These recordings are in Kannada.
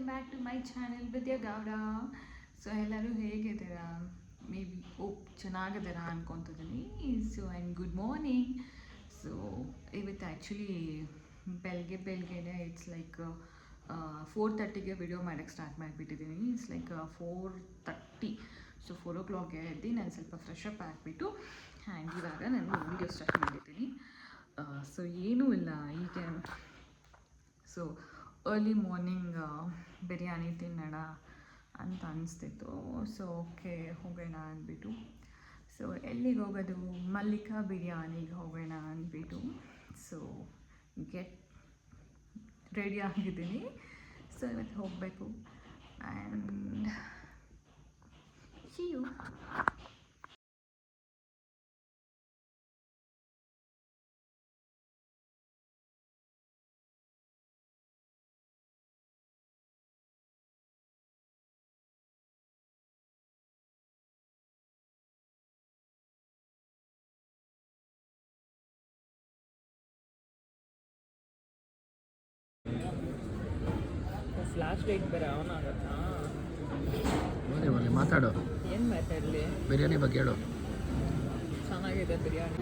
Back to my channel Vidya Gowda. So ಎಲ್ಲರೂ ಹೇಗಿದ್ದೀರಾ? ಮೇ ಬಿ ಚೆನ್ನಾಗಿದ್ದೀರಾ ಅನ್ಕೊತಿದ್ದೀನಿ. So and good morning. So ಇವತ್ತು ಆ್ಯಕ್ಚುಲಿ ಬೆಳಗ್ಗೆನೇ ಇಟ್ಸ್ ಲೈಕ್ 4:30ಗೆ ವಿಡಿಯೋ ಮಾಡೋಕ್ಕೆ ಸ್ಟಾರ್ಟ್ ಮಾಡಿಬಿಟ್ಟಿದ್ದೀನಿ. It's like 4:30. ಸೊ 4 o'clockಗೆ ಎದ್ದು ನಾನು ಸ್ವಲ್ಪ ಫ್ರೆಶ್ ಅಪ್ ಆಗಿಬಿಟ್ಟು ಆ್ಯಂಡ್ ಇವಾಗ ನಾನು ವೀಡಿಯೋ ಸ್ಟಾರ್ಟ್ ಮಾಡಿದ್ದೀನಿ. ಸೊ ಏನೂ ಇಲ್ಲ, ಈಗ ಸೊ ಅರ್ಲಿ ಮಾರ್ನಿಂಗ್ ಬಿರಿಯಾನಿ ತಿನ್ನೋಣ ಅಂತ ಅನಿಸ್ತಿತ್ತು. ಸೊ ಓಕೆ ಹೋಗೋಣ ಅಂದ್ಬಿಟ್ಟು, ಸೊ ಎಲ್ಲಿಗೆ ಹೋಗೋದು? ಮಲ್ಲಿಕಾ ಬಿರಿಯಾನಿಗೆ ಹೋಗೋಣ ಅಂದ್ಬಿಟ್ಟು ಸೊ ರೆಡಿ ಆಗಿದ್ದೀನಿ. ಸೊ ಇವತ್ತು ಹೋಗಬೇಕು and see you. Flash light ಬೇರೆ ಆನ್ ಆಗುತ್ತಾ? ಬರಲಿ ಬರಲಿ, ಮಾತಾಡು. ಏನು ಮಾತಾಡಲಿ? ಬಿರಿಯಾನಿ ಬಗ್ಗೆ ಹೇಳು. ಚೆನ್ನಾಗಿದೆ ಬಿರಿಯಾನಿ.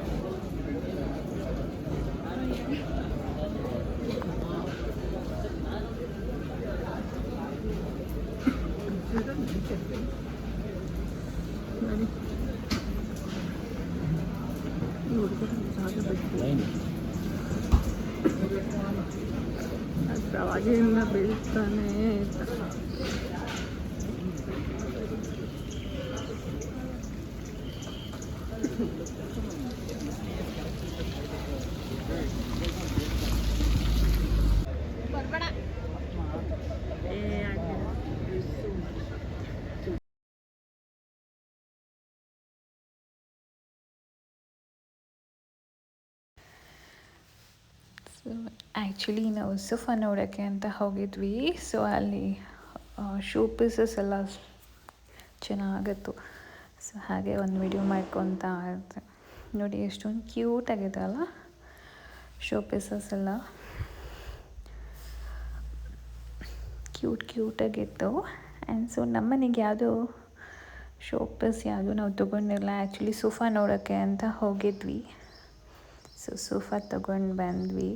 ಅವಾಗಿಂದ ಬೀಳ್ತಾನೆ ಬರ್ಬೇಡ. ಸೊ ಆ್ಯಕ್ಚುಲಿ ನಾವು ಸೋಫಾ ನೋಡೋಕ್ಕೆ ಅಂತ ಹೋಗಿದ್ವಿ. ಸೊ ಅಲ್ಲಿ ಶೂ ಪೀಸಸ್ ಎಲ್ಲ ಚೆನ್ನಾಗಿತ್ತು. ಸೊ ಹಾಗೆ ಒಂದು ವಿಡಿಯೋ ಮಾಡ್ಕೊತಾ ಇರ್ತೆ. ನೋಡಿ ಎಷ್ಟೊಂದು ಕ್ಯೂಟಾಗಿದೆ ಅಲ್ಲ ಶೋ ಪೀಸಸ್ ಎಲ್ಲ, ಕ್ಯೂಟಾಗಿತ್ತು. ಆ್ಯಂಡ್ ಸೊ ನಮ್ಮನೆಗೆ ಯಾವುದೋ ಶೋ ಪೀಸ್ ಯಾವುದು ನಾವು ತೊಗೊಂಡಿರಲ್ಲ. ಆ್ಯಕ್ಚುಲಿ ಸೋಫಾ ನೋಡೋಕ್ಕೆ ಅಂತ ಹೋಗಿದ್ವಿ. ಸೊ ಸೋಫಾ ತೊಗೊಂಡು ಬಂದ್ವಿ.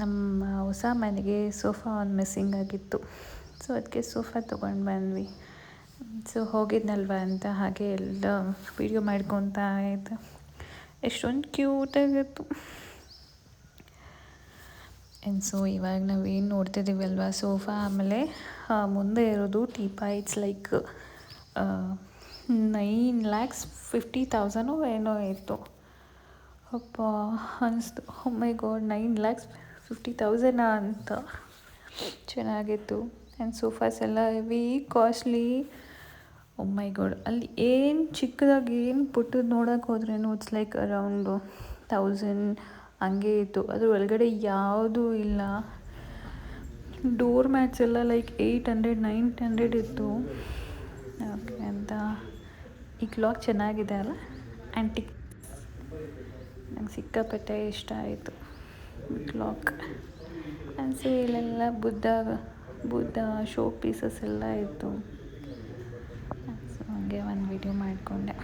ನಮ್ಮ ಹೊಸ ಮನೆಗೆ ಸೋಫಾ ಒಂದು ಮಿಸ್ಸಿಂಗ್ ಆಗಿತ್ತು. ಸೊ ಅದಕ್ಕೆ ಸೋಫಾ ತೊಗೊಂಡು ಬಂದ್ವಿ. ಸೊ ಹೋಗಿದ್ನಲ್ವ ಅಂತ ಹಾಗೆ ಎಲ್ಲ ವೀಡಿಯೋ ಮಾಡ್ಕೊತಾ ಇದ್ದೆ. ಎಷ್ಟೊಂದು ಕ್ಯೂಟಾಗಿತ್ತು. ಆ್ಯಂಡ್ ಸೊ ಇವಾಗ ನಾವೇನು ನೋಡ್ತಿದ್ದೀವಿ ಅಲ್ವಾ ಸೋಫಾ, ಆಮೇಲೆ ಮುಂದೆ ಇರೋದು ಟೀಪಾಯ್. ಇಟ್ಸ್ ಲೈಕ್ 9,50,000 ಏನೋ ಇತ್ತು. ಅಪ್ಪ ಅನಿಸ್ತು, ಓ ಮೈ ಗಾಡ್, 9,50,000 ಅಂತ. ಚೆನ್ನಾಗಿತ್ತು. ಆ್ಯಂಡ್ ಸೋಫಾಸ್ ಎಲ್ಲ ಹೆವಿ ಕಾಸ್ಟ್ಲಿ. ಓ ಮೈ ಗಾಡ್, ಅಲ್ಲಿ ಏನು ಚಿಕ್ಕದಾಗಿ ಏನು ಪುಟ್ಟದ್ದು ನೋಡೋಕೆ ಹೋದ್ರೇನು ಇಟ್ಸ್ ಲೈಕ್ ಅರೌಂಡ್ 1,000 ಹಂಗೆ ಇತ್ತು. ಅದ್ರ ಒಳಗಡೆ ಯಾವುದೂ ಇಲ್ಲ. ಡೋರ್ ಮ್ಯಾಟ್ಸ್ ಎಲ್ಲ ಲೈಕ್ 800, 900 ಇತ್ತು. ಓಕೆ ಅಂತ ಈ ಕ್ಲಾಕ್ ಚೆನ್ನಾಗಿದೆ ಅಲ್ಲ, ಆ್ಯಂಟಿಕ್. ನಂಗೆ ಸಿಕ್ಕಾಪಟ್ಟೆ ಇಷ್ಟ ಆಯಿತು ಕ್ಲಾಕ್. ಆ್ಯಂಡ್ ಸೊ ಇಲ್ಲೆಲ್ಲ ಬುದ್ಧ ಶೋ ಪೀಸಸ್ ಎಲ್ಲ ಇತ್ತು. ಸೊ ಹಂಗೆ ಒಂದು ವಿಡಿಯೋ ಮಾಡಿಕೊಂಡೆ.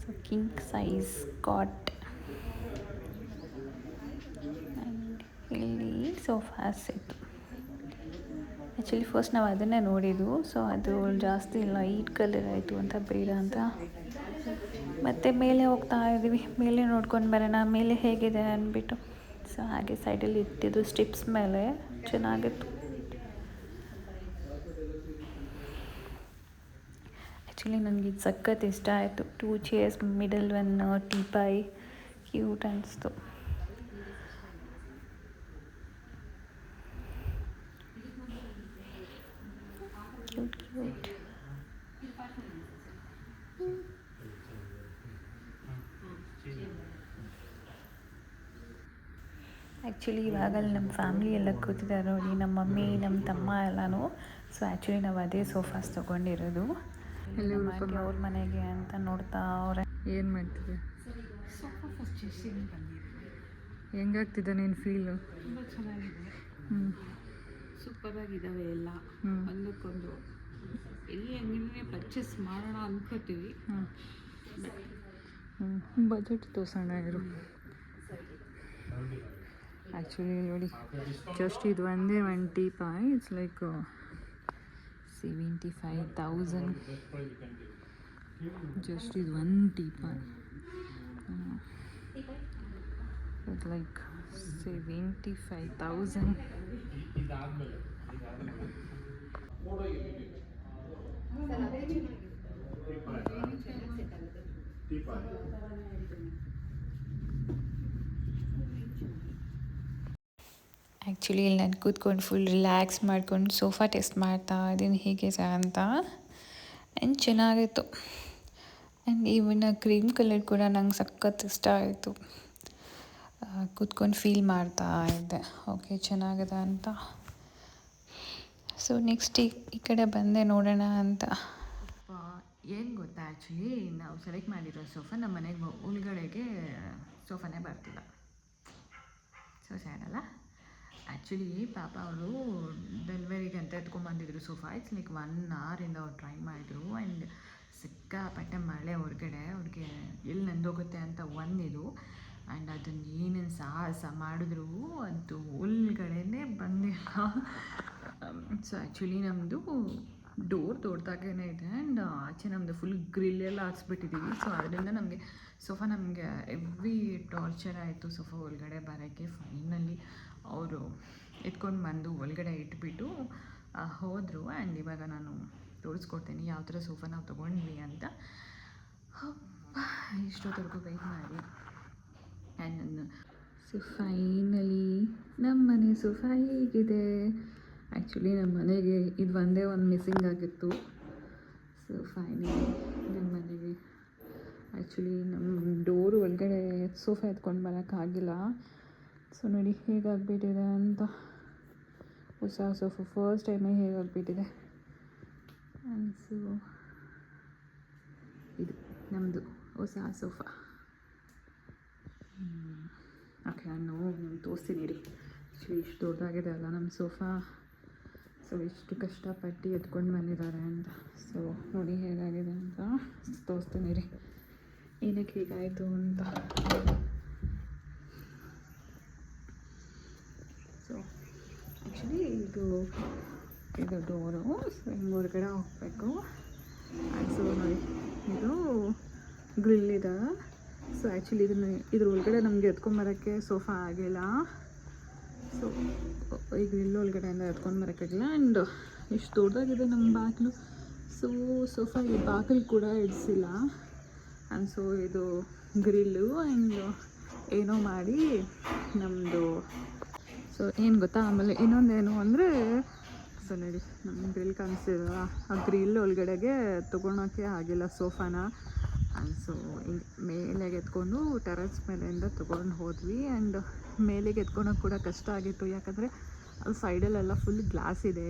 So king size cot. And ಇಲ್ಲಿ ಸೋಫಾಸ್ ಇತ್ತು. ಆ್ಯಕ್ಚುಲಿ ಫಸ್ಟ್ ನಾವು ಅದನ್ನೇ ನೋಡಿದ್ದು. ಸೊ ಅದು ಜಾಸ್ತಿ ಲೈಟ್ ಕಲರ್ ಆಯಿತು ಅಂತ ಬೇಡ ಅಂತ ಮತ್ತೆ ಮೇಲೆ ಹೋಗ್ತಾ ಇದ್ದೀವಿ. ಮೇಲೆ ನೋಡ್ಕೊಂಡು ಬರೋಣ ಮೇಲೆ ಹೇಗಿದೆ ಅಂದ್ಬಿಟ್ಟು. ಸೊ ಹಾಗೆ ಸೈಡಲ್ಲಿ ಇಟ್ಟಿದ್ದು ಸ್ಟಿಪ್ಸ್ ಮೇಲೆ ಚೆನ್ನಾಗಿತ್ತು. ಆ್ಯಕ್ಚುಲಿ ನನಗೆ ಇದು ಸಖತ್ ಇಷ್ಟ ಆಯಿತು. 2 chairs, middle one teapoy, cute ಅನಿಸ್ತು. ಕ್ಯೂಟ್. ಆ್ಯಕ್ಚುಲಿ ಇವಾಗ ನಮ್ಮ ಫ್ಯಾಮ್ಲಿ ಎಲ್ಲ ಕೂತಿದ್ದಾರೆ ನೋಡಿ, ನಮ್ಮ ಮಮ್ಮಿ, ನಮ್ಮ ತಮ್ಮ ಎಲ್ಲನೂ. ಸೊ ಆ್ಯಕ್ಚುಲಿ ನಾವು ಅದೇ ಸೋಫಾಸ್ ತೊಗೊಂಡಿರೋದು. ಅವ್ರ ಮನೆಗೆ ಅಂತ ನೋಡ್ತಾ ಅವ್ರೆ. ಏನು ಮಾಡ್ತಿದ್ದೆ? ಸೋಫಾ ಪರ್ಚೇಸಿಂಗ್ ಬಂದಿದ್ದೀನಿ. ಹೆಂಗಾಗ್ತಿದೆ ನಿನ್ನ ಫೀಲು? ತುಂಬ ಚೆನ್ನಾಗಿದೆ, ಹ್ಞೂ ಸೂಪರಾಗಿದ್ದಾವೆ ಎಲ್ಲ. ಹ್ಞೂ ಒಂದಕ್ಕೊಂದು ಎಲ್ಲಿ ಅಂಗಡಿನೇ ಪರ್ಚೇಸ್ ಮಾಡೋಣ ಅಂದ್ಕೋತೀವಿ. ಹ್ಞೂ ಬಜೆಟ್ ತೋರ್ಸೋಣ ಇರು. ಆ್ಯಕ್ಚುಲಿ ನೋಡಿ, ಜಸ್ಟ್ ಇದು ಒಂದೇ ಒಂದು ಟೀಪಾಯ್ ಇಟ್ಸ್ ಲೈಕ್ 75,000. ಜಸ್ಟ್ ಇದು ಒಂದು ಟೀಪಾಯ್ ಇಟ್ಸ್ ಲೈಕ್ 75,000. ಆ್ಯಕ್ಚುಲಿ ಇಲ್ಲಿ ನಾನು ಕೂತ್ಕೊಂಡು ಫುಲ್ ರಿಲ್ಯಾಕ್ಸ್ ಮಾಡ್ಕೊಂಡು ಸೋಫಾ ಟೆಸ್ಟ್ ಮಾಡ್ತಾ ಇದ್ದೀನಿ ಹೇಗಿದೆ ಅಂತ. ಆ್ಯಂಡ್ ಚೆನ್ನಾಗಿತ್ತು. ಆ್ಯಂಡ್ ಇವನ್ನ ಕ್ರೀಮ್ ಕಲರ್ ಕೂಡ ನಂಗೆ ಸಖತ್ ಇಷ್ಟ ಆಯಿತು. ಕೂತ್ಕೊಂಡು ಫೀಲ್ ಮಾಡ್ತಾ ಇದ್ದೆ ಓಕೆ ಚೆನ್ನಾಗಿದೆ ಅಂತ. ಸೊ ನೆಕ್ಸ್ಟ್ ಈ ಕಡೆ ಬಂದೆ ನೋಡೋಣ ಅಂತ. ಏನು ಗೊತ್ತಾ, ಆ್ಯಕ್ಚುಲಿ ನಾವು ಸೆಲೆಕ್ಟ್ ಮಾಡಿರೋ ಸೋಫಾ ನಮ್ಮ ಮನೆಗೆ ಒಳಗಡೆಗೆ ಸೋಫಾನೇ ಬರ್ತಿಲ್ಲ. ಸೊ ಸ್ಯಾಡ್ ಅಲ್ಲ. ಆ್ಯಕ್ಚುಲಿ ಪಾಪ ಅವರು ಡೆಲಿವರಿಗೆ ಅಂತ ಎತ್ಕೊಂಡ್ಬಂದಿದ್ರು ಸೋಫಾ. ಇಟ್ಸ್ ಲೈಕ್ 1 ಅವರಿಂದ ಅವ್ರು ಟ್ರೈ ಮಾಡಿದ್ರು. ಆ್ಯಂಡ್ ಸಿಕ್ಕಾಪಟ್ಟೆ ಮಳೆ ಹೊರಗಡೆ, ಅವ್ರಿಗೆ ಎಲ್ಲಿ ನೆಂದೋಗುತ್ತೆ ಅಂತ ಒಂದಿದು. ಆ್ಯಂಡ್ ಅದನ್ನು ಏನೇನು ಸಾಹಸ ಮಾಡಿದ್ರು ಅದು ಒಳಗಡೆನೇ ಬಂದಿಲ್ಲ. ಸೊ ಆ್ಯಕ್ಚುಲಿ ನಮ್ಮದು ಡೋರ್ ದೊಡ್ಡದಾಗೇ ಇದೆ. ಆ್ಯಂಡ್ ಆಚೆ ನಮ್ಮದು ಫುಲ್ ಗ್ರಿಲ್ ಎಲ್ಲ ಹಾಕ್ಸ್ಬಿಟ್ಟಿದ್ದೀವಿ. ಸೊ ಅದರಿಂದ ನಮಗೆ ಸೋಫಾ ನಮಗೆ ಎವ್ರಿ ಟಾರ್ಚರ್ ಆಯಿತು ಸೋಫಾ ಒಳಗಡೆ ಬರೋಕ್ಕೆ. ಫೈನಲಿ ಅವರು ಎತ್ಕೊಂಡು ಬಂದು ಒಳಗಡೆ ಇಟ್ಬಿಟ್ಟು ಹೋದರು. ಆ್ಯಂಡ್ ಇವಾಗ ನಾನು ತೋರಿಸ್ಕೊಡ್ತೀನಿ ಯಾವ ಥರ ಸೋಫಾ ನಾವು ತೊಗೊಂಡ್ವಿ ಅಂತ. ಇಷ್ಟೊತ್ತವರೆಗೂ ವೆಯ್ಟ್ ಮಾಡಿ. ಆ್ಯಂಡ್ ನನ್ನ ಸೊ ಫೈನಲಿ ನಮ್ಮ ಮನೆ ಸೋಫಾ ಹೇಗಿದೆ. ಆ್ಯಕ್ಚುಲಿ ನಮ್ಮ ಮನೆಗೆ ಇದು ಒಂದೇ ಒಂದು ಮಿಸ್ಸಿಂಗ್ ಆಗಿತ್ತು. ಸೊ ಫೈನಲಿ ನಮ್ಮ ಮನೆಗೆ ಆ್ಯಕ್ಚುಲಿ ನಮ್ಮ ಡೋರು ಒಳಗಡೆ ಸೋಫಾ ಎತ್ಕೊಂಡು ಬರೋಕ್ಕಾಗಿಲ್ಲ. ಸೊ ನೋಡಿ ಹೇಗಾಗ್ಬಿಟ್ಟಿದೆ ಅಂತ. ಹೊಸ ಸೋಫಾ ಫಸ್ಟ್ ಟೈಮೇ ಹೇಗಾಗ್ಬಿಟ್ಟಿದೆ. ಆ್ಯಂಡ್ ಸೊ ಇದು ನಮ್ಮದು ಹೊಸ ಸೋಫಾ. ಓಕೆ ನಾನು ತೋರಿಸ್ತೀನಿ ರೀ. ಇಷ್ಟು ದೊಡ್ಡದಾಗಿದೆ ಅಲ್ಲ ನಮ್ಮ ಸೋಫಾ. ಸೊ ಇಷ್ಟು ಕಷ್ಟಪಟ್ಟು ಎತ್ಕೊಂಡು ಬಂದಿದ್ದಾರೆ ಅಂತ. ಸೊ ನೋಡಿ ಹೇಗಾಗಿದೆ ಅಂತ ತೋರಿಸ್ತೀನಿ ರೀ, ಏನಕ್ಕೆ ಹೀಗಾಯಿತು ಅಂತ. ಸೊ ಆ್ಯಕ್ಚುಲಿ ಇದು ಡೋರು. ಸೊ ಹಿಂಗೆ ಹೊರಗಡೆ ಹೋಗಬೇಕು. ಸೊ ನೋಡಿ ಇದು ಗ್ರಿಲ್ ಇದೆ. ಸೊ ಆ್ಯಕ್ಚುಲಿ ಇದ್ರ ಒಳಗಡೆ ನಮಗೆ ಎತ್ಕೊಂಬರೋಕ್ಕೆ ಸೋಫಾ ಆಗಿಲ್ಲ. ಸೊ ಈ ಗ್ರಿಲ್ ಒಳಗಡೆಯಿಂದ ಎತ್ಕೊಂಡು ಬರೋಕ್ಕಾಗಿಲ್ಲ. ಆ್ಯಂಡ್ ಇಷ್ಟು ದೊಡ್ಡದಾಗಿದೆ ನಮ್ಮ ಬಾಗಿಲು. ಸೊ ಸೋಫಾ ಈ ಬಾಗಿಲು ಕೂಡ ಇಡಿಸಿಲ್ಲ. ಆ್ಯಂಡ್ ಸೊ ಇದು ಗ್ರಿಲ್ಲು. ಆ್ಯಂಡ್ ಏನೋ ಮಾಡಿ ನಮ್ಮದು ಸೊ ಏನು ಗೊತ್ತಾ, ಆಮೇಲೆ ಇನ್ನೊಂದೇನು ಅಂದರೆ ಸೊ ನೋಡಿ ನಮ್ಮ ಗ್ರಿಲ್ ಕಾಣಿಸ್ತಿದ, ಆ ಗ್ರಿಲ್ ಒಳಗಡೆಗೆ ತೊಗೊಳೋಕ್ಕೆ ಆಗಿಲ್ಲ ಸೋಫಾನ. ಆ್ಯಂಡ್ ಸೊ ಹಿಂಗೆ ಮೇಲೆಗೆ ಎತ್ಕೊಂಡು ಟೆರೆಸ್ ಮೇಲೆಯಿಂದ ತೊಗೊಂಡು ಹೋದ್ವಿ. ಆ್ಯಂಡ್ ಮೇಲೆಗೆ ಎತ್ಕೊಳೋಕೆ ಕೂಡ ಕಷ್ಟ ಆಗಿತ್ತು, ಯಾಕಂದರೆ ಅಲ್ಲಿ ಸೈಡಲ್ಲೆಲ್ಲ ಫುಲ್ ಗ್ಲಾಸ್ ಇದೆ.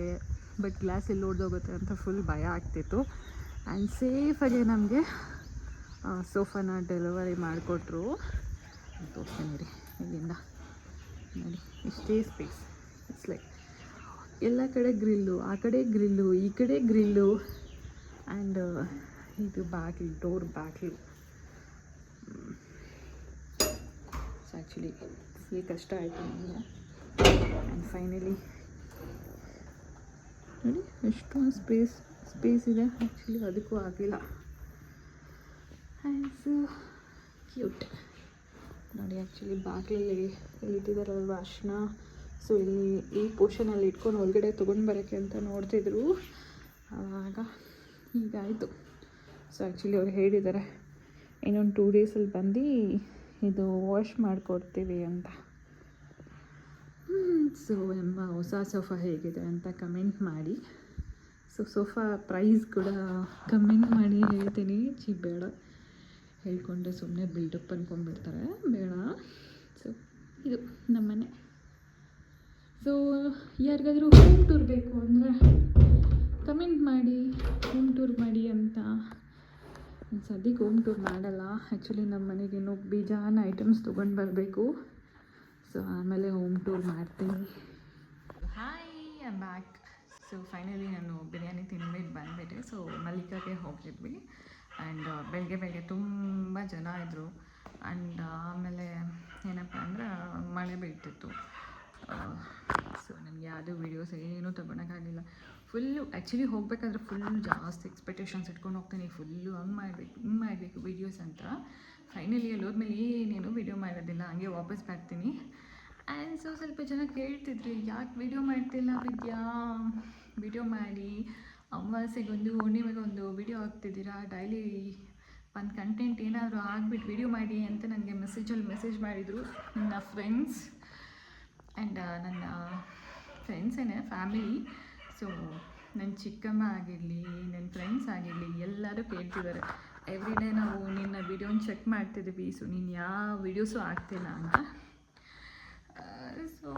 ಬಟ್ ಗ್ಲಾಸ್ ಎಲ್ಲಿ ಹೊಡೆದೋಗುತ್ತೆ ಅಂತ ಫುಲ್ ಭಯ ಆಗ್ತಿತ್ತು. ಆ್ಯಂಡ್ ಸೇಫಾಗಿ ನಮಗೆ ಸೋಫಾನ ಡೆಲಿವರಿ ಮಾಡಿಕೊಟ್ರು. ತೋರಿಸ್ತೀನಿ ರೀ ಇಲ್ಲಿಂದ. ನೋಡಿ ಇಷ್ಟೇ ಸ್ಪೇಸ್. ಇಟ್ಸ್ ಲೈಕ್ ಎಲ್ಲ ಕಡೆ ಗ್ರಿಲ್ಲು, ಆ ಕಡೆ ಗ್ರಿಲ್ಲು, ಈ ಕಡೆ ಗ್ರಿಲ್ಲು. ಆ್ಯಂಡ್ ಇದು ಬಾಗಿಲು, ಡೋರ್ ಬಾಗಿಲು. ಸೊ ಆ್ಯಕ್ಚುಲಿ ಫುಲ್ ಕಷ್ಟ ಆಯಿತು ನನಗೆ. ಆ್ಯಂಡ್ ಫೈನಲಿ ನೋಡಿ ಎಷ್ಟೊಂದು ಸ್ಪೇಸ್ ಇದೆ. ಆ್ಯಕ್ಚುಲಿ ಅದಕ್ಕೂ ಆಗಿಲ್ಲ. ಆ್ಯಂಡ್ ಸೊ ಕ್ಯೂಟ್ ನೋಡಿ. ಆ್ಯಕ್ಚುಲಿ ಬಾಗಿಲಲ್ಲಿ ಇಟ್ಟಿದ್ದಾರಲ್ವ ಅರ್ಶಿನ. ಸೊ ಇಲ್ಲಿ ಈ ಪೋರ್ಷನಲ್ಲಿ ಇಟ್ಕೊಂಡು ಒಳಗಡೆ ತೊಗೊಂಡು ಬರೋಕ್ಕೆ ಅಂತ ನೋಡ್ತಿದ್ರು. ಆವಾಗ ಹೀಗಾಯಿತು. ಸೊ ಆ್ಯಕ್ಚುಲಿ ಅವ್ರು ಹೇಳಿದ್ದಾರೆ ಇನ್ನೊಂದು 2 ಡೇಸಲ್ಲಿ ಬಂದು ಇದು ವಾಶ್ ಮಾಡಿಕೊಡ್ತೀವಿ ಅಂತ. ಸೊ ಎಂಬ ಹೊಸ ಸೋಫಾ ಹೇಗಿದೆ ಅಂತ ಕಮೆಂಟ್ ಮಾಡಿ. ಸೊ ಸೋಫಾ ಪ್ರೈಸ್ ಕೂಡ ಕಮೆಂಟ್ ಮಾಡಿ ಹೇಳ್ತೀನಿ. ಬೇಡ ಹೇಳ್ಕೊಂಡ್ರೆ ಸುಮ್ಮನೆ ಬಿಲ್ಡಪ್ ಅಂದ್ಕೊಂಡ್ಬಿಡ್ತಾರೆ, ಬೇಡ. ಸೊ ಇದು ನಮ್ಮನೆ. ಸೊ ಯಾರಿಗಾದರೂ ಹೋಮ್ ಟೂರ್ ಬೇಕು ಅಂದರೆ ಕಮೆಂಟ್ ಮಾಡಿ, ಹೋಮ್ ಟೂರ್ ಮಾಡಿ ಅಂತ. ಸದ್ಯಕ್ಕೆ ಹೋಮ್ ಟೂರ್ ಮಾಡಲ್ಲ. ಆ್ಯಕ್ಚುಲಿ ನಮ್ಮ ಮನೆಗೆ ಇನ್ನೂ ಬೇಜಾನ್ ಐಟಮ್ಸ್ ತೊಗೊಂಡು ಬರಬೇಕು. ಸೊ ಆಮೇಲೆ ಹೋಮ್ ಟೂರ್ ಮಾಡ್ತೀನಿ. Hi, I am back. So finally ನಾನು ಬಿರಿಯಾನಿ ತಿಂದ್ಬಿಟ್ಟು ಬಂದ್ಬಿಟ್ಟೆ. ಸೊ ಮಲ್ಲಿಕಾಗೆ ಹೋಗಿದ್ವಿ ಆ್ಯಂಡ್ ಬೆಳಗ್ಗೆ ತುಂಬ ಜನ ಇದ್ದರು. ಆ್ಯಂಡ್ ಆಮೇಲೆ ಏನಪ್ಪ ಅಂದ್ರೆ ಮಳೆ ಬೀಳ್ತಿತ್ತು. ಸೊ ನನಗೆ ಯಾವುದೂ ವೀಡಿಯೋಸ್ ಏನೂ ತೊಗೊಳಕ್ಕಾಗಿಲ್ಲ. ಫುಲ್ಲು ಆ್ಯಕ್ಚುಲಿ ಹೋಗಬೇಕಾದ್ರೆ ಫುಲ್ ಜಾಸ್ತಿ ಎಕ್ಸ್ಪೆಕ್ಟೇಷನ್ಸ್ ಇಟ್ಕೊಂಡು ಹೋಗ್ತೀನಿ. ಫುಲ್ಲು ಹಂಗೆ ಮಾಡಬೇಕು ವೀಡಿಯೋಸ್ ಅಂತ. ಫೈನಲಿ ಅಲ್ಲಿ ಹೋದ್ಮೇಲೆ ಏನೇನು ವೀಡಿಯೋ ಮಾಡೋದಿಲ್ಲ, ಹಂಗೆ ವಾಪಸ್ ಬರ್ತೀನಿ. ಆ್ಯಂಡ್ ಸೊ ಸ್ವಲ್ಪ ಜನ ಕೇಳ್ತಿದ್ರಿ, ಯಾಕೆ ವೀಡಿಯೋ ಮಾಡ್ತಿಲ್ಲ ವಿದ್ಯಾ, ವೀಡಿಯೋ ಮಾಡಿ ಅಮಾವಾಸ್ಯೆಗೊಂದು ಹುಣ್ಣಿಮೆಗೊಂದು ವೀಡಿಯೋ ಹಾಕ್ತಿದ್ದೀರಾ, ಡೈಲಿ ಒಂದು ಕಂಟೆಂಟ್ ಏನಾದರೂ ಆಗಿಬಿಟ್ಟು ವೀಡಿಯೋ ಮಾಡಿ ಅಂತ ನನಗೆ ಮೆಸೇಜ್ ಮಾಡಿದರು ನನ್ನ ಫ್ರೆಂಡ್ಸ್ ಆ್ಯಂಡ್ ನನ್ನ ಫ್ರೆಂಡ್ಸೇನೆ, ಫ್ಯಾಮಿಲಿ. ಸೊ ನನ್ನ ಚಿಕ್ಕಮ್ಮ ಆಗಿರಲಿ, ನನ್ನ ಫ್ರೆಂಡ್ಸ್ ಆಗಿರಲಿ, ಎಲ್ಲರೂ ಕೇಳ್ತಿದ್ದಾರೆ ಎವ್ರಿ ಡೇ ನಾವು ನಿನ್ನ ವೀಡಿಯೋನ ಚೆಕ್ ಮಾಡ್ತಿದ್ದೀವಿ, ಸೊ ನೀನು ಯಾವ ವೀಡಿಯೋಸು ಆಗ್ತಿಲ್ಲ ಅಂತ. ಸೊ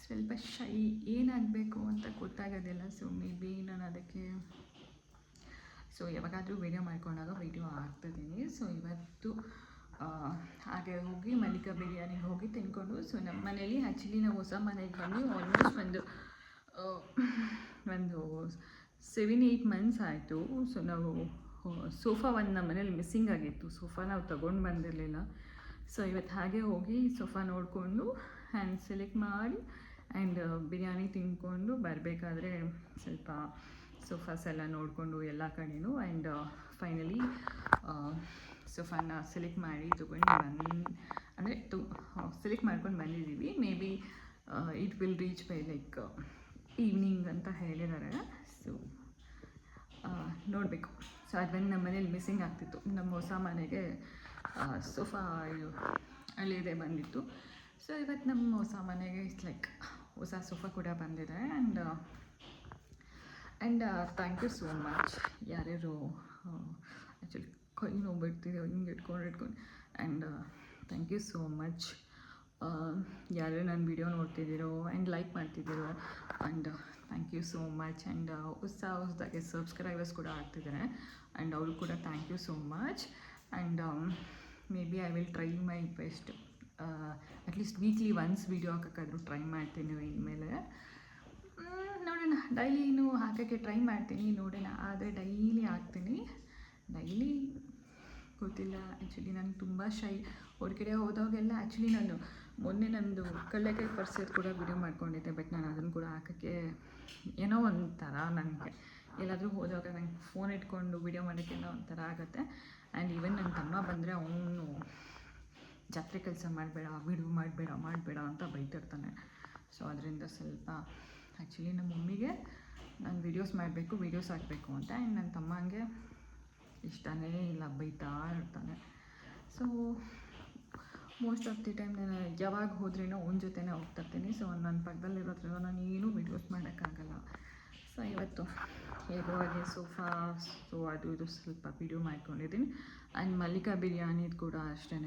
ಸ್ವಲ್ಪ ಶೈ ಏನಾಗಬೇಕು ಅಂತ ಗೊತ್ತಾಗೋದಿಲ್ಲ. ಸೊ ಮೇ ಬಿ ನಾನು ಅದಕ್ಕೆ ಯಾವಾಗಾದರೂ ವೀಡಿಯೋ ಮಾಡ್ಕೊಂಡಾಗ ವೀಡಿಯೋ ಹಾಕ್ತಿದ್ದೀನಿ. ಸೊ ಇವತ್ತು ಹಾಗೆ ಹೋಗಿ ಮಲ್ಲಿಕಾ ಬಿರಿಯಾನಿಗೆ ಹೋಗಿ ತಿನ್ಕೊಂಡು. ಸೊ ನಮ್ಮ ಮನೇಲಿ ಆ್ಯಕ್ಚುಲಿ ನಾವು ಹೊಸ ಮನೆಗೆ ಬಂದು ಆಲ್ಮೋಸ್ಟ್ ಒಂದು 7-8 ಮಂತ್ಸ್ ಆಯಿತು. ಸೊ ನಾವು ಸೋಫಾ ಒಂದು ನಮ್ಮ ಮನೇಲಿ ಮಿಸ್ಸಿಂಗ್ ಆಗಿತ್ತು. ಸೋಫಾ ನಾವು ತೊಗೊಂಡು ಬಂದಿರಲಿಲ್ಲ. ಸೊ ಇವತ್ತು ಹಾಗೆ ಹೋಗಿ ಸೋಫಾ ನೋಡಿಕೊಂಡು ಆ್ಯಂಡ್ ಸೆಲೆಕ್ಟ್ ಮಾಡಿ ಆ್ಯಂಡ್ ಬಿರಿಯಾನಿ ತಿಂದ್ಕೊಂಡು ಬರಬೇಕಾದ್ರೆ ಸ್ವಲ್ಪ ಸೋಫಾಸ್ ಎಲ್ಲ ನೋಡಿಕೊಂಡು ಎಲ್ಲ ಕಡೆಯೂ. ಆ್ಯಂಡ್ ಫೈನಲಿ ಸೋಫಾನ ಸೆಲೆಕ್ಟ್ ಮಾಡಿ ಸೆಲೆಕ್ಟ್ ಮಾಡ್ಕೊಂಡು ಬಂದಿದ್ದೀವಿ. May be it will reach by like evening ಅಂತ ಹೇಳಿದ್ದಾರೆ. ಸೊ ನೋಡಬೇಕು. ಸೊ ಅದನ್ನು ನಮ್ಮ ಮನೇಲಿ ಮಿಸ್ಸಿಂಗ್ ಆಗ್ತಿತ್ತು. ನಮ್ಮ ಹೊಸ ಮನೆಗೆ ಸೋಫಾ ಹಳೇದೇ ಬಂದಿತ್ತು. ಸೊ ಇವತ್ತು ನಮ್ಮ ಹೊಸ ಮನೆಗೆ ಇಟ್ಸ್ ಲೈಕ್ ಹೊಸ ಸೋಫಾ ಕೂಡ ಬಂದಿದೆ. And thank you so much ಯಾರ್ಯಾರು ಆ್ಯಕ್ಚುಲಿ ಕೈ ನೋವು ಬಿಡ್ತಿದ್ದೀವಿ ಹಿಂಗೆ ಇಟ್ಕೊಂಡು and thank you so much ಯಾರು ನನ್ನ ವೀಡಿಯೋ ನೋಡ್ತಿದ್ದೀರೋ ಆ್ಯಂಡ್ ಲೈಕ್ ಮಾಡ್ತಿದ್ದೀರೋ. And thank you so much. And ಹೊಸದಾಗಿ ಸಬ್ಸ್ಕ್ರೈಬರ್ಸ್ ಕೂಡ ಆಗ್ತಿದ್ದಾರೆ ಆ್ಯಂಡ್ ಅವರು ಕೂಡ thank you so much. And may be I will try my best. At least weekly once video ಹಾಕೋಕ್ಕಾದರೂ ಟ್ರೈ ಮಾಡ್ತೀನಿ ಇನ್ಮೇಲೆ. ನೋಡೋಣ, ಡೈಲಿನೂ ಹಾಕೋಕ್ಕೆ ಟ್ರೈ ಮಾಡ್ತೀನಿ, ನೋಡೋಣ. ಆದರೆ ಡೈಲಿ ಹಾಕ್ತೀನಿ, ಡೈಲಿ ಗೊತ್ತಿಲ್ಲ. ಆ್ಯಕ್ಚುಲಿ ನಾನು ತುಂಬ ಶೈ. ಹೊರಗಡೆ ಹೋದಾಗೆಲ್ಲ ಆ್ಯಕ್ಚುಲಿ ನಾನು ಮೊನ್ನೆ ನಂದು ಕಡಲೆಕಾಯಿ ಪರಿಸೋದು ಕೂಡ ವೀಡಿಯೋ ಮಾಡ್ಕೊಂಡಿದ್ದೆ. ಬಟ್ ನಾನು ಅದನ್ನು ಕೂಡ ಹಾಕೋಕ್ಕೆ ಏನೋ ಒಂಥರ, ನನಗೆ ಎಲ್ಲಾದರೂ ಹೋದಾಗ ನಂಗೆ ಫೋನ್ ಇಟ್ಕೊಂಡು ವೀಡಿಯೋ ಮಾಡೋಕ್ಕೆಲ್ಲ ಒಂಥರ ಆಗುತ್ತೆ. ಆ್ಯಂಡ್ ಈವನ್ ನನ್ನ ತಮ್ಮ ಬಂದರೆ ಅವನು ಜಾತ್ರೆ ಕೆಲಸ ಮಾಡಬೇಡ, ವೀಡಿಯೋ ಮಾಡಬೇಡ ಅಂತ ಬೈತಿರ್ತಾನೆ. ಸೊ ಅದರಿಂದ ಸ್ವಲ್ಪ ಆ್ಯಕ್ಚುಲಿ ನಮ್ಮ ಮಮ್ಮಿಗೆ ನಾನು ವೀಡಿಯೋಸ್ ಹಾಕಬೇಕು ಅಂತ. ಆ್ಯಂಡ್ ನನ್ನ ತಮ್ಮಂಗೆ ಇಷ್ಟನೇ ಇಲ್ಲ, ಬೈತಾ ಇರ್ತಾನೆ. So most of the time ನಾನು ಯಾವಾಗ ಹೋದ್ರೇನೋ ಅವನ ಜೊತೆನೇ ಹೋಗ್ತಾಯಿರ್ತೀನಿ. ಸೊ ನನ್ನ ಪಕ್ಕದಲ್ಲಿರೋದ್ರಿಂದ ನಾನು ಏನೂ ವೀಡಿಯೋಸ್ ಮಾಡೋಕ್ಕಾಗಲ್ಲ. ಸೊ ಇವತ್ತು ಹೇಗೋ ಹಾಗೆ ಸೋಫಾ ಅದು ಇದು ಸ್ವಲ್ಪ ವೀಡಿಯೋ ಮಾಡ್ಕೊಂಡಿದ್ದೀನಿ. ಆ್ಯಂಡ್ ಮಲ್ಲಿಕಾ ಬಿರಿಯಾನಿದು ಕೂಡ ಅಷ್ಟೇ,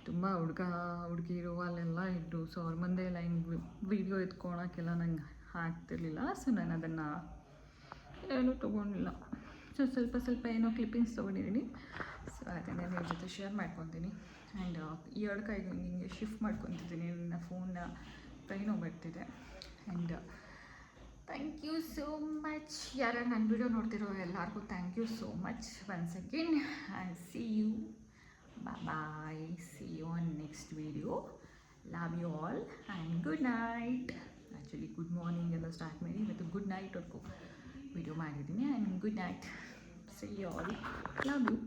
ತುಂಬ ಹುಡುಗಿರು ಅಲ್ಲೆಲ್ಲ ಇದ್ದು. ಸೊ ಅವ್ರ ಮುಂದೆ ಎಲ್ಲ ಹಿಂಗೆ ವೀಡಿಯೋ ಎತ್ಕೊಳಕ್ಕೆಲ್ಲ ನಂಗೆ ಆಗ್ತಿರ್ಲಿಲ್ಲ. ಸೊ ನಾನು ಅದನ್ನು ಏನೂ ತೊಗೊಂಡಿಲ್ಲ. ಸೊ ಸ್ವಲ್ಪ ಏನೋ ಕ್ಲಿಪ್ಪಿಂಗ್ಸ್ ತೊಗೊಂಡಿದ್ದೀನಿ. ಸೊ ಅದನ್ನೇ ನಿಮ್ಮ ಜೊತೆ ಶೇರ್ ಮಾಡ್ಕೊತೀನಿ. ಆ್ಯಂಡ್ ಈ ಕೈಗೆ ಹಿಂಗೆ ಶಿಫ್ಟ್ ಮಾಡ್ಕೊತಿದ್ದೀನಿ. ನನ್ನ ಫೋನ್ನ ಕೈ ನೋವು ಬರ್ತಿದೆ. And thank you so much ಯಾರು ನನ್ನ ವೀಡಿಯೋ ನೋಡ್ತಿರೋ ಎಲ್ಲರಿಗೂ thank you so much once again. And see you, bye, see you on next video. Love you all and good night. Actually good morning ಎಲ್ಲ ಸ್ಟಾರ್ಟ್ ಮಾಡಿ ಇವತ್ತು ಗುಡ್ ನೈಟ್ ವರ್ಗೂ ವಿಡಿಯೋ ಮಾಡಿದ್ದೀನಿ. And good night, see you all, love you.